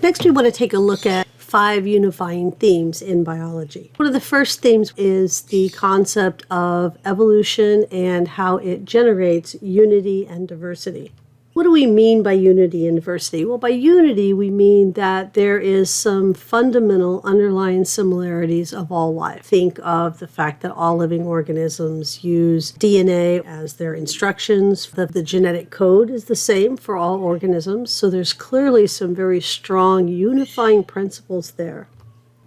Next, we want to take a look at 5 unifying themes in biology. One of the first themes is the concept of evolution and how it generates unity and diversity. What do we mean by unity and diversity? Well, by unity, we mean that there is some fundamental underlying similarities of all life. Think of the fact that all living organisms use DNA as their instructions. The genetic code is the same for all organisms, so there's clearly some very strong unifying principles there.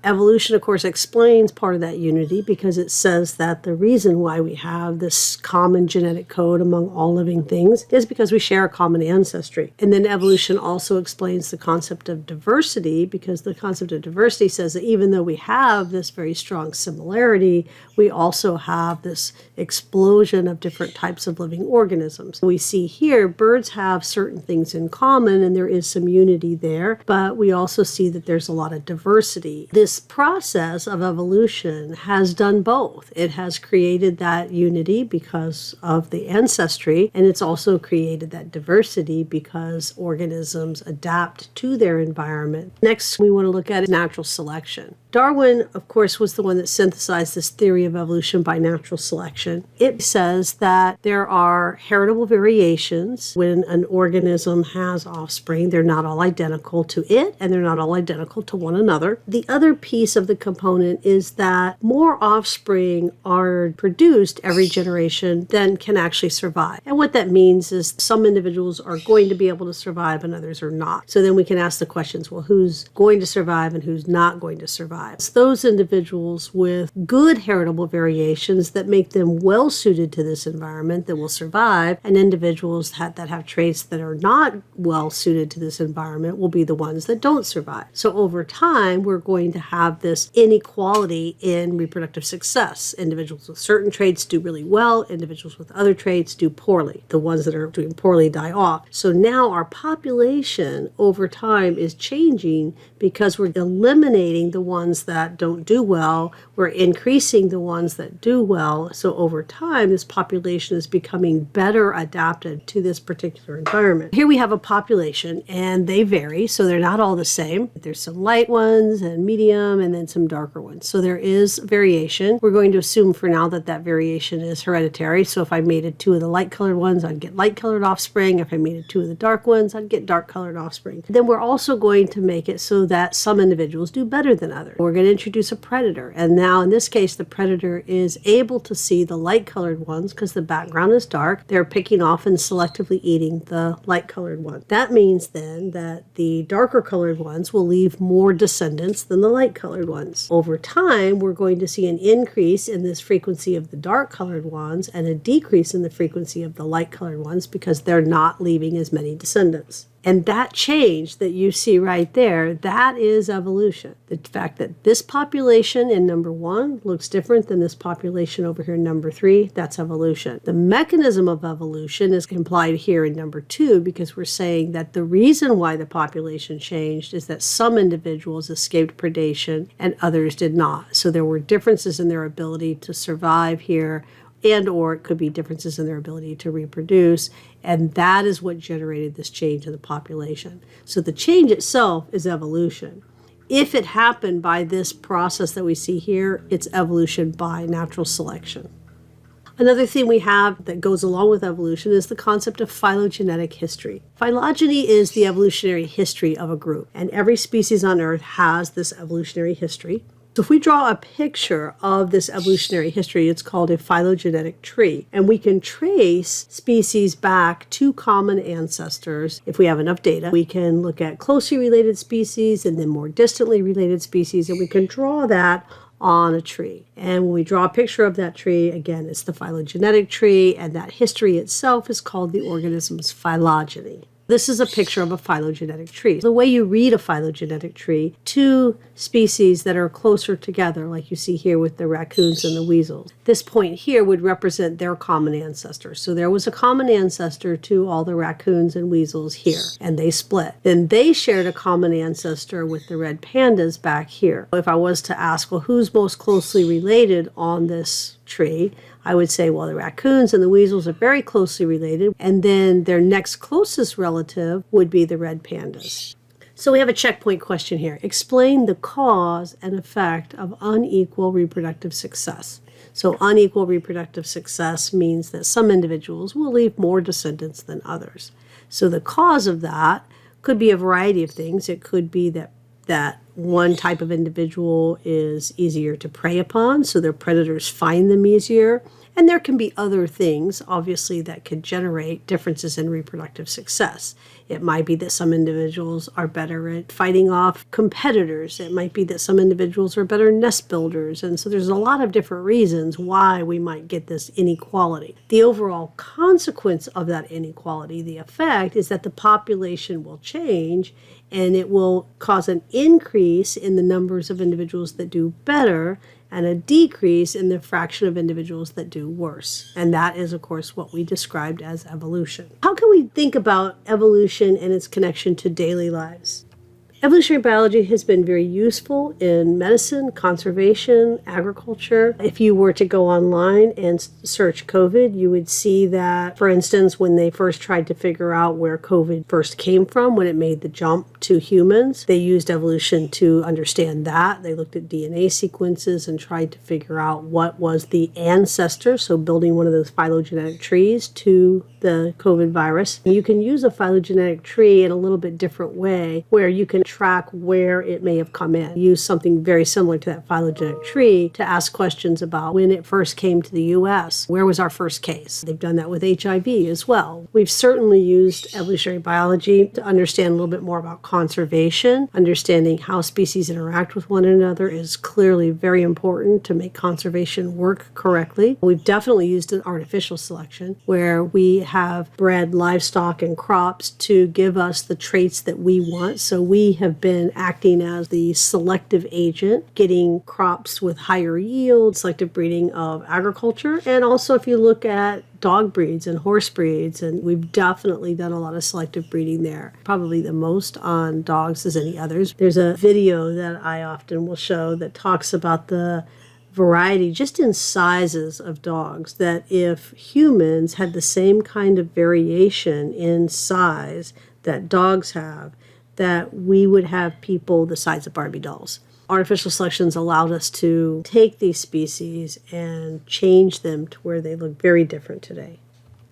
Evolution, of course, explains part of that unity because it says that the reason why we have this common genetic code among all living things is because we share a common ancestry. And then evolution also explains the concept of diversity because the concept of diversity says that even though we have this very strong similarity, we also have this explosion of different types of living organisms. We see here birds have certain things in common and there is some unity there, but we also see that there's a lot of diversity. This process of evolution has done both. It has created that unity because of the ancestry, and it's also created that diversity because organisms adapt to their environment. Next, we want to look at natural selection. Darwin, of course, was the one that synthesized this theory of evolution by natural selection. It says that there are heritable variations when an organism has offspring. They're not all identical to it, and they're not all identical to one another. The other piece of the component is that more offspring are produced every generation than can actually survive. And what that means is some individuals are going to be able to survive and others are not. So then we can ask the questions, well, who's going to survive and who's not going to survive? It's those individuals with good heritable variations that make them well suited to this environment that will survive, and individuals that have traits that are not well suited to this environment will be the ones that don't survive. So over time, we're going to have this inequality in reproductive success. Individuals with certain traits do really well, individuals with other traits do poorly. The ones that are doing poorly die off. So now our population over time is changing because we're eliminating the ones that don't do well, we're increasing the ones that do well. So over time, this population is becoming better adapted to this particular environment. Here we have a population and they vary, so they're not all the same. There's some light ones and medium and then some darker ones. So there is variation. We're going to assume for now that that variation is hereditary. So if I mated 2 of the light colored ones, I'd get light colored offspring. If I mated 2 of the dark ones, I'd get dark colored offspring. Then we're also going to make it so that some individuals do better than others. We're going to introduce a predator. And now in this case, the predator is able to see the light colored ones because the background is dark. They're picking off and selectively eating the light colored one. That means then that the darker colored ones will leave more descendants than the light colored ones. Over time, we're going to see an increase in this frequency of the dark colored ones and a decrease in the frequency of the light colored ones because they're not leaving as many descendants. And that change that you see right there, that is evolution. The fact that this population in number 1 looks different than this population over here in number 3, that's evolution. The mechanism of evolution is implied here in number 2 because we're saying that the reason why the population changed is that some individuals escaped predation and others did not. So there were differences in their ability to survive here, and or it could be differences in their ability to reproduce, and that is what generated this change in the population. So the change itself is evolution. If it happened by this process that we see here, it's evolution by natural selection. Another thing we have that goes along with evolution is the concept of phylogenetic history. Phylogeny is the evolutionary history of a group, and every species on Earth has this evolutionary history. So if we draw a picture of this evolutionary history, it's called a phylogenetic tree. And we can trace species back to common ancestors. If we have enough data, we can look at closely related species and then more distantly related species, and we can draw that on a tree. And when we draw a picture of that tree, again, it's the phylogenetic tree, and that history itself is called the organism's phylogeny. This is a picture of a phylogenetic tree. The way you read a phylogenetic tree, 2 species that are closer together, like you see here with the raccoons and the weasels. This point here would represent their common ancestor. So there was a common ancestor to all the raccoons and weasels here, and they split. Then they shared a common ancestor with the red pandas back here. If I was to ask, well, who's most closely related on this tree? I would say, well, the raccoons and the weasels are very closely related, and then their next closest relative would be the red pandas. So we have a checkpoint question here. Explain the cause and effect of unequal reproductive success. So unequal reproductive success means that some individuals will leave more descendants than others. So the cause of that could be a variety of things. It could be that one type of individual is easier to prey upon, so their predators find them easier. And there can be other things, obviously, that could generate differences in reproductive success. It might be that some individuals are better at fighting off competitors. It might be that some individuals are better nest builders. And so there's a lot of different reasons why we might get this inequality. The overall consequence of that inequality, the effect, is that the population will change and it will cause an increase in the numbers of individuals that do better and a decrease in the fraction of individuals that do worse. And that is, of course, what we described as evolution. How can we think about evolution and its connection to daily lives? Evolutionary biology has been very useful in medicine, conservation, agriculture. If you were to go online and search COVID, you would see that, for instance, when they first tried to figure out where COVID first came from, when it made the jump to humans, they used evolution to understand that. They looked at DNA sequences and tried to figure out what was the ancestor, so building one of those phylogenetic trees to the COVID virus. You can use a phylogenetic tree in a little bit different way where you can track where it may have come in. Use something very similar to that phylogenetic tree to ask questions about when it first came to the U.S. Where was our first case? They've done that with HIV as well. We've certainly used evolutionary biology to understand a little bit more about conservation. Understanding how species interact with one another is clearly very important to make conservation work correctly. We've definitely used an artificial selection where we have bred livestock and crops to give us the traits that we want. So we have been acting as the selective agent, getting crops with higher yield, selective breeding of agriculture. And also if you look at dog breeds and horse breeds, and we've definitely done a lot of selective breeding there. Probably the most on dogs as any others. There's a video that I often will show that talks about the variety just in sizes of dogs, that if humans had the same kind of variation in size that dogs have, that we would have people the size of Barbie dolls. Artificial selections allowed us to take these species and change them to where they look very different today.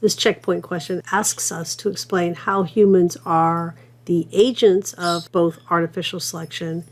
This checkpoint question asks us to explain how humans are the agents of both artificial selection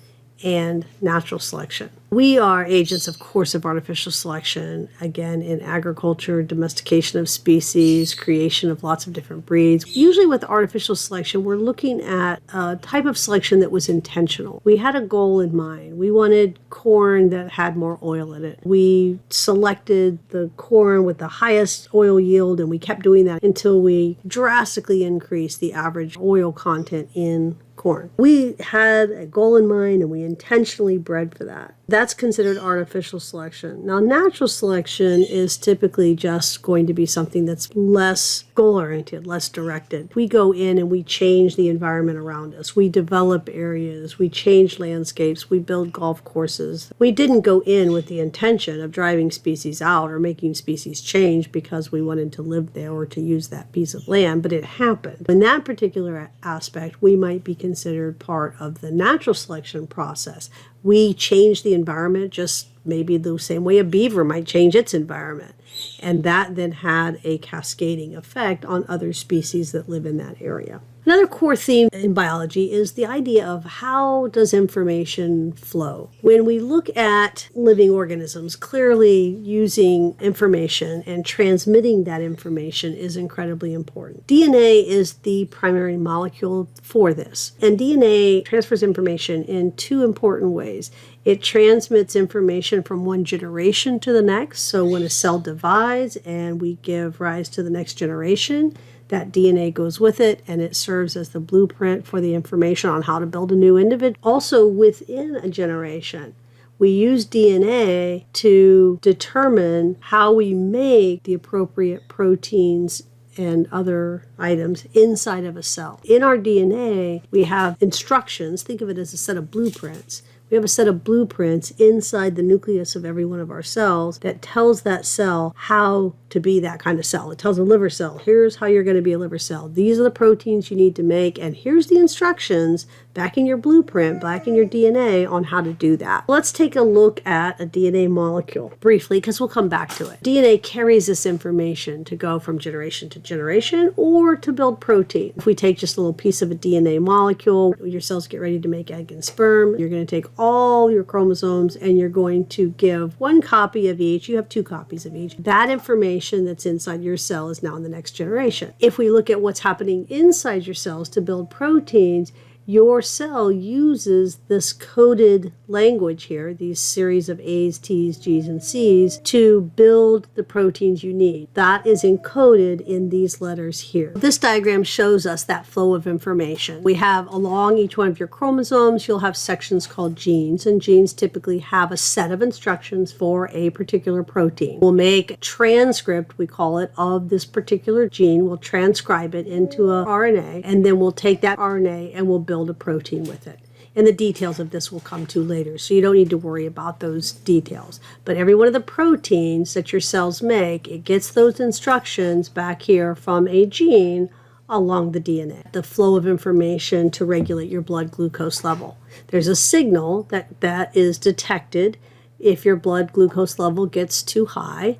and natural selection. We are agents, of course, of artificial selection, again, in agriculture, domestication of species, creation of lots of different breeds. Usually with artificial selection, we're looking at a type of selection that was intentional. We had a goal in mind. We wanted corn that had more oil in it. We selected the corn with the highest oil yield, and we kept doing that until we drastically increased the average oil content in corn. We had a goal in mind and we intentionally bred for that. That's considered artificial selection. Now, natural selection is typically just going to be something that's less goal-oriented, less directed. We go in and we change the environment around us. We develop areas. We change landscapes. We build golf courses. We didn't go in with the intention of driving species out or making species change because we wanted to live there or to use that piece of land, but it happened. In that particular aspect, we might be considered part of the natural selection process. We change the environment just maybe the same way a beaver might change its environment. And that then had a cascading effect on other species that live in that area. Another core theme in biology is the idea of how does information flow. When we look at living organisms, clearly using information and transmitting that information is incredibly important. DNA is the primary molecule for this. And DNA transfers information in two important ways. It transmits information from one generation to the next. So when a cell divides and we give rise to the next generation, that DNA goes with it and it serves as the blueprint for the information on how to build a new individual. Also within a generation, we use DNA to determine how we make the appropriate proteins and other items inside of a cell. In our DNA, we have instructions. Think of it as a set of blueprints. We We have a set of blueprints inside the nucleus of every one of our cells that tells that cell how to be that kind of cell. It tells a liver cell, here's how you're going to be a liver cell. These are the proteins you need to make, and here's the instructions back in your blueprint, back in your DNA on how to do that. Let's take a look at a DNA molecule briefly, because we'll come back to it. DNA carries this information to go from generation to generation or to build protein. If we take just a little piece of a DNA molecule, your cells get ready to make egg and sperm. You're going to take all your chromosomes and you're going to give one copy of each. You have 2 copies of each. That information that's inside your cell is now in the next generation. If we look at what's happening inside your cells to build proteins, your cell uses this coded language here, these series of A's, T's, G's, and C's, to build the proteins you need. That is encoded in these letters here. This diagram shows us that flow of information. We have along each one of your chromosomes, you'll have sections called genes, and genes typically have a set of instructions for a particular protein. We'll make a transcript, we call it, of this particular gene. We'll transcribe it into a RNA, and then we'll take that RNA and we'll build a protein with it. And the details of this will come to later, so you don't need to worry about those details. But every one of the proteins that your cells make, it gets those instructions back here from a gene along the DNA. The flow of information to regulate your blood glucose level. There's a signal that is detected if your blood glucose level gets too high.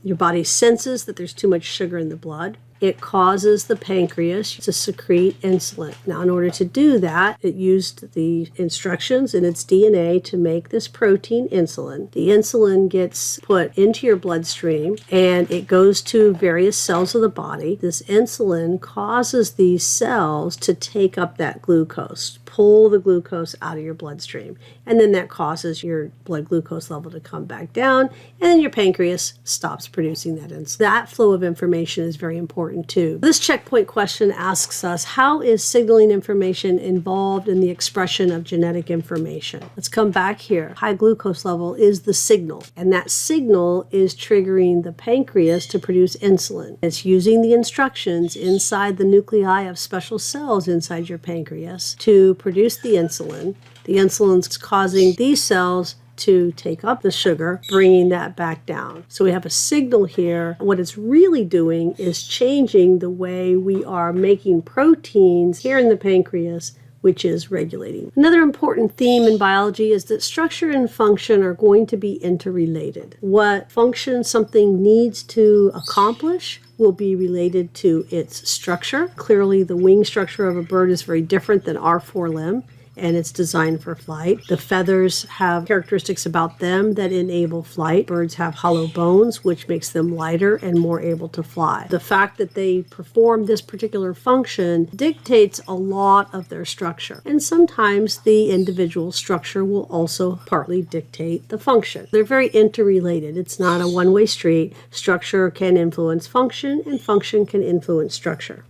Your body senses that there's too much sugar in the blood. It causes the pancreas to secrete insulin. Now, in order to do that, it used the instructions in its DNA to make this protein insulin. The insulin gets put into your bloodstream and it goes to various cells of the body. This insulin causes these cells to take up that glucose, pull the glucose out of your bloodstream. And then that causes your blood glucose level to come back down, and then your pancreas stops producing that insulin. That flow of information is very important too. This checkpoint question asks us, how is signaling information involved in the expression of genetic information? Let's come back here. High glucose level is the signal, and that signal is triggering the pancreas to produce insulin. It's using the instructions inside the nuclei of special cells inside your pancreas to produce the insulin. The insulin's causing these cells to take up the sugar, bringing that back down. So we have a signal here. What it's really doing is changing the way we are making proteins here in the pancreas, which is regulating. Another important theme in biology is that structure and function are going to be interrelated. What function something needs to accomplish will be related to its structure. Clearly, the wing structure of a bird is very different than our forelimb, and it's designed for flight. The feathers have characteristics about them that enable flight. Birds have hollow bones, which makes them lighter and more able to fly. The fact that they perform this particular function dictates a lot of their structure. And sometimes the individual structure will also partly dictate the function. They're very interrelated. It's not a one-way street. Structure can influence function, and function can influence structure.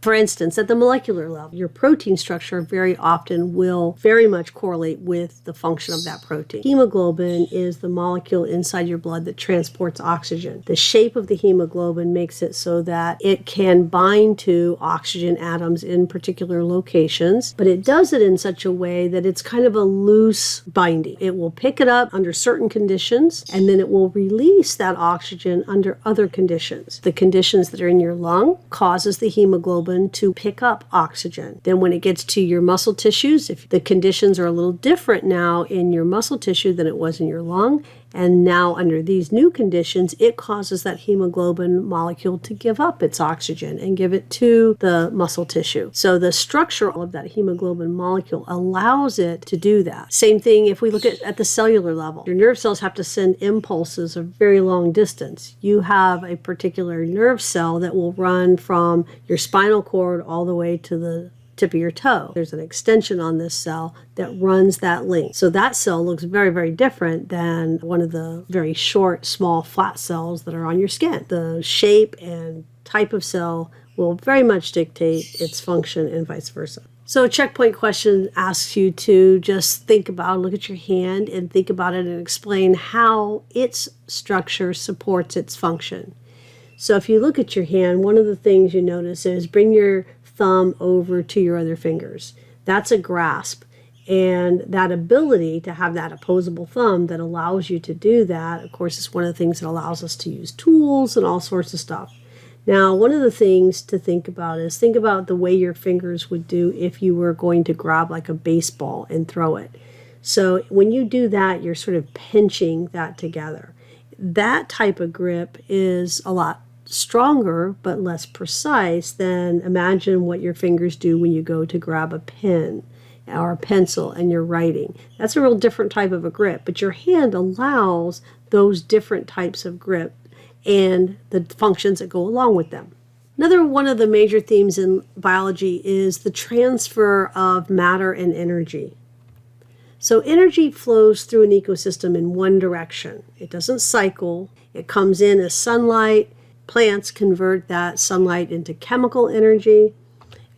For instance, at the molecular level, your protein structure very often will very much correlate with the function of that protein. Hemoglobin is the molecule inside your blood that transports oxygen. The shape of the hemoglobin makes it so that it can bind to oxygen atoms in particular locations, but it does it in such a way that it's kind of a loose binding. It will pick it up under certain conditions, and then it will release that oxygen under other conditions. The conditions that are in your lung causes the hemoglobin to pick up oxygen. Then when it gets to your muscle tissues, if the conditions are a little different now in your muscle tissue than it was in your lung, and now under these new conditions, it causes that hemoglobin molecule to give up its oxygen and give it to the muscle tissue. So the structure of that hemoglobin molecule allows it to do that. Same thing if we look at the cellular level. Your nerve cells have to send impulses a very long distance. You have a particular nerve cell that will run from your spinal cord all the way to the tip of your toe. There's an extension on this cell that runs that link. So that cell looks very, very different than one of the very short, small, flat cells that are on your skin. The shape and type of cell will very much dictate its function and vice versa. So a checkpoint question asks you to just think about, look at your hand and think about it and explain how its structure supports its function. So if you look at your hand, one of the things you notice is bring your thumb over to your other fingers. That's a grasp. And that ability to have that opposable thumb that allows you to do that, of course, is one of the things that allows us to use tools and all sorts of stuff. Now, one of the things to think about is think about the way your fingers would do if you were going to grab like a baseball and throw it. So when you do that, you're sort of pinching that together. That type of grip is a lot stronger but less precise than imagine what your fingers do when you go to grab a pen or a pencil and you're writing. That's a real different type of a grip, but your hand allows those different types of grip and the functions that go along with them. Another one of the major themes in biology is the transfer of matter and energy. So energy flows through an ecosystem in one direction. It doesn't cycle. It comes in as sunlight. Plants convert that sunlight into chemical energy,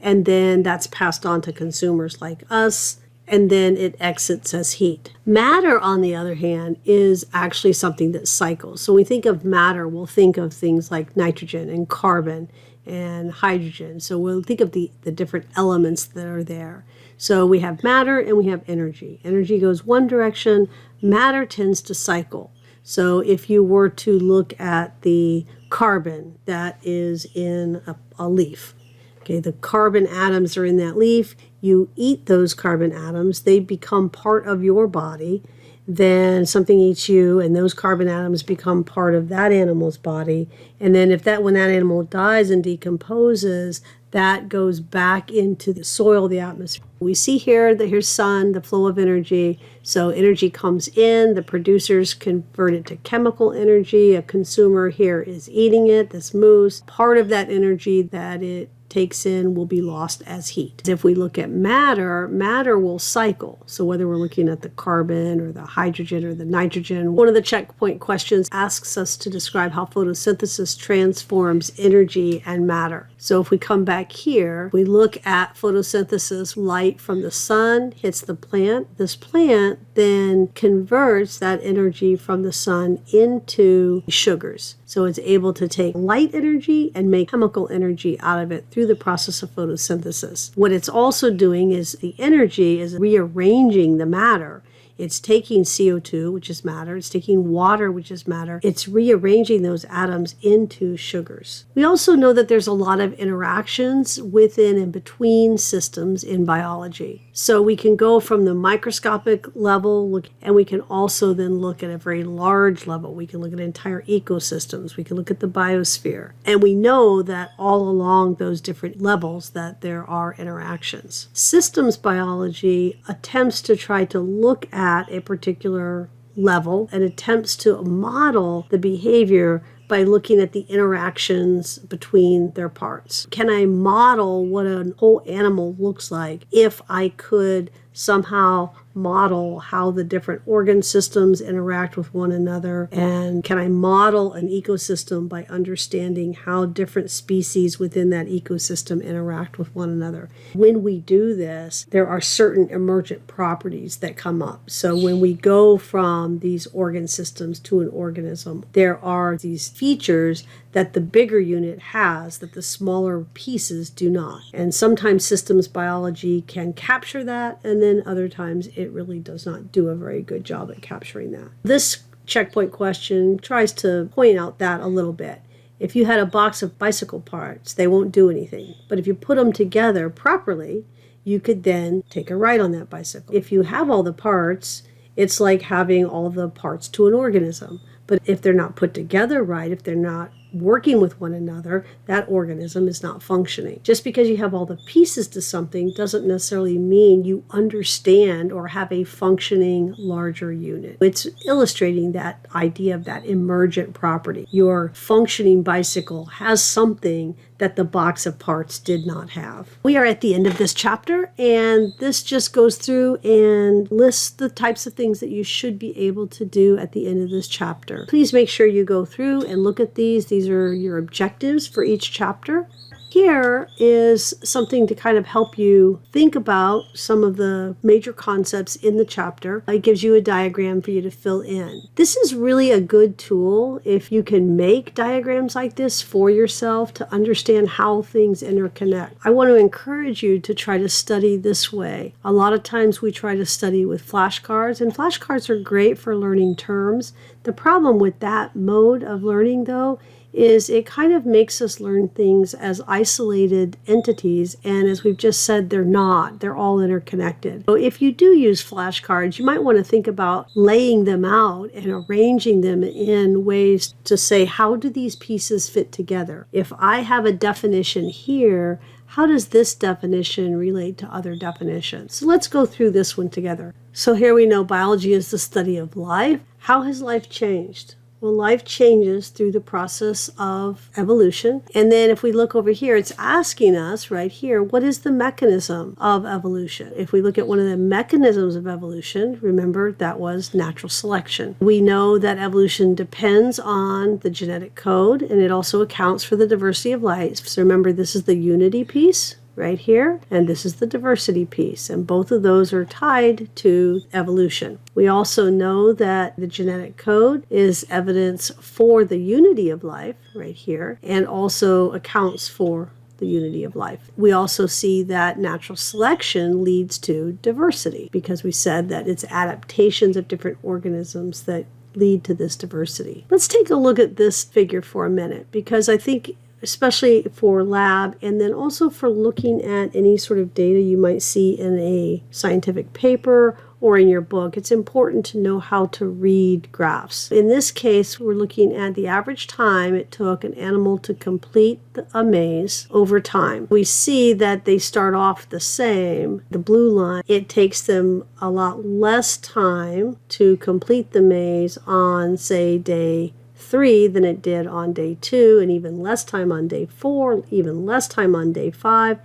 and then that's passed on to consumers like us, and then it exits as heat. Matter, on the other hand, is actually something that cycles. So when we think of matter, we'll think of things like nitrogen and carbon and hydrogen. So we'll think of the different elements that are there. So we have matter and we have energy. Energy goes one direction. Matter tends to cycle. So if you were to look at the carbon that is in a leaf, okay, the carbon atoms are in that leaf. You eat those carbon atoms. They become part of your body. Then something eats you, and those carbon atoms become part of that animal's body. And then when that animal dies and decomposes, that goes back into the soil, the atmosphere. We see here that here's sun, the flow of energy. So energy comes in, the producers convert it to chemical energy. A consumer here is eating it, this moose. Part of that energy that it takes in will be lost as heat. If we look at matter, matter will cycle. So whether we're looking at the carbon or the hydrogen or the nitrogen, one of the checkpoint questions asks us to describe how photosynthesis transforms energy and matter. So if we come back here, we look at photosynthesis, light from the sun hits the plant. This plant then converts that energy from the sun into sugars. So it's able to take light energy and make chemical energy out of it through the process of photosynthesis. What it's also doing is the energy is rearranging the matter. It's taking CO2, which is matter. It's taking water, which is matter. It's rearranging those atoms into sugars. We also know that there's a lot of interactions within and between systems in biology. So we can go from the microscopic level, and we can also then look at a very large level. We can look at entire ecosystems. We can look at the biosphere. And we know that all along those different levels that there are interactions. Systems biology attempts to try to look at a particular level and attempts to model the behavior by looking at the interactions between their parts. Can I model what a whole animal looks like if I could somehow model how the different organ systems interact with one another? And can I model an ecosystem by understanding how different species within that ecosystem interact with one another? When we do this, there are certain emergent properties that come up. So when we go from these organ systems to an organism, there are these features that the bigger unit has that the smaller pieces do not. And sometimes systems biology can capture that, and then other times it really does not do a very good job at capturing that. This checkpoint question tries to point out that a little bit. If you had a box of bicycle parts, they won't do anything. But if you put them together properly, you could then take a ride on that bicycle. If you have all the parts, it's like having all the parts to an organism. But if they're not put together right, if they're not working with one another, that organism is not functioning. Just because you have all the pieces to something doesn't necessarily mean you understand or have a functioning larger unit. It's illustrating that idea of that emergent property. Your functioning bicycle has something that the box of parts did not have. We are at the end of this chapter, and this just goes through and lists the types of things that you should be able to do at the end of this chapter. Please make sure you go through and look at these. These are your objectives for each chapter. Here is something to kind of help you think about some of the major concepts in the chapter. It gives you a diagram for you to fill in. This is really a good tool if you can make diagrams like this for yourself to understand how things interconnect. I want to encourage you to try to study this way. A lot of times we try to study with flashcards, and flashcards are great for learning terms. The problem with that mode of learning, though, is it kind of makes us learn things as isolated entities, and as we've just said, they're not. They're all interconnected. So if you do use flashcards, you might want to think about laying them out and arranging them in ways to say, how do these pieces fit together? If I have a definition here, how does this definition relate to other definitions? So let's go through this one together. So here we know biology is the study of life. How has life changed? Well, life changes through the process of evolution. And then if we look over here, it's asking us right here, what is the mechanism of evolution? If we look at one of the mechanisms of evolution, remember that was natural selection. We know that evolution depends on the genetic code, and it also accounts for the diversity of life. So remember, this is the unity piece right here, and this is the diversity piece, and both of those are tied to evolution. We also know that the genetic code is evidence for the unity of life right here, and also accounts for the unity of life. We also see that natural selection leads to diversity, because we said that it's adaptations of different organisms that lead to this diversity. Let's take a look at this figure for a minute, because I think especially for lab, and then also for looking at any sort of data you might see in a scientific paper or in your book, it's important to know how to read graphs. In this case, we're looking at the average time it took an animal to complete a maze over time. We see that they start off the same. The blue line, it takes them a lot less time to complete the maze on, say, day 3 than it did on day 2, and even less time on day 4, even less time on day 5.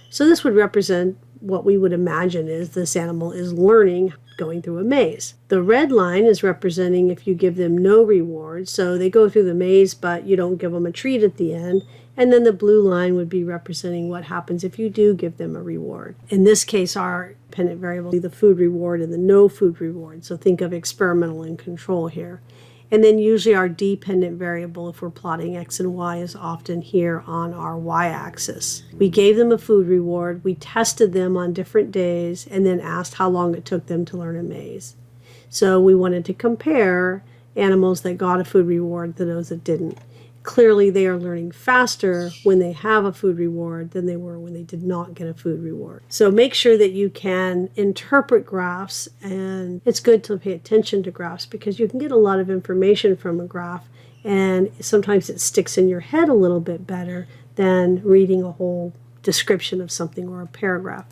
So this would represent what we would imagine is this animal is learning going through a maze. The red line is representing if you give them no reward. So they go through the maze, but you don't give them a treat at the end. And then the blue line would be representing what happens if you do give them a reward. In this case, our dependent variable is the food reward and the no food reward. So think of experimental and control here. And then usually our dependent variable, if we're plotting X and Y, is often here on our Y-axis. We gave them a food reward, we tested them on different days, and then asked how long it took them to learn a maze. So we wanted to compare animals that got a food reward to those that didn't. Clearly, they are learning faster when they have a food reward than they were when they did not get a food reward. So make sure that you can interpret graphs, and it's good to pay attention to graphs because you can get a lot of information from a graph, and sometimes it sticks in your head a little bit better than reading a whole description of something or a paragraph.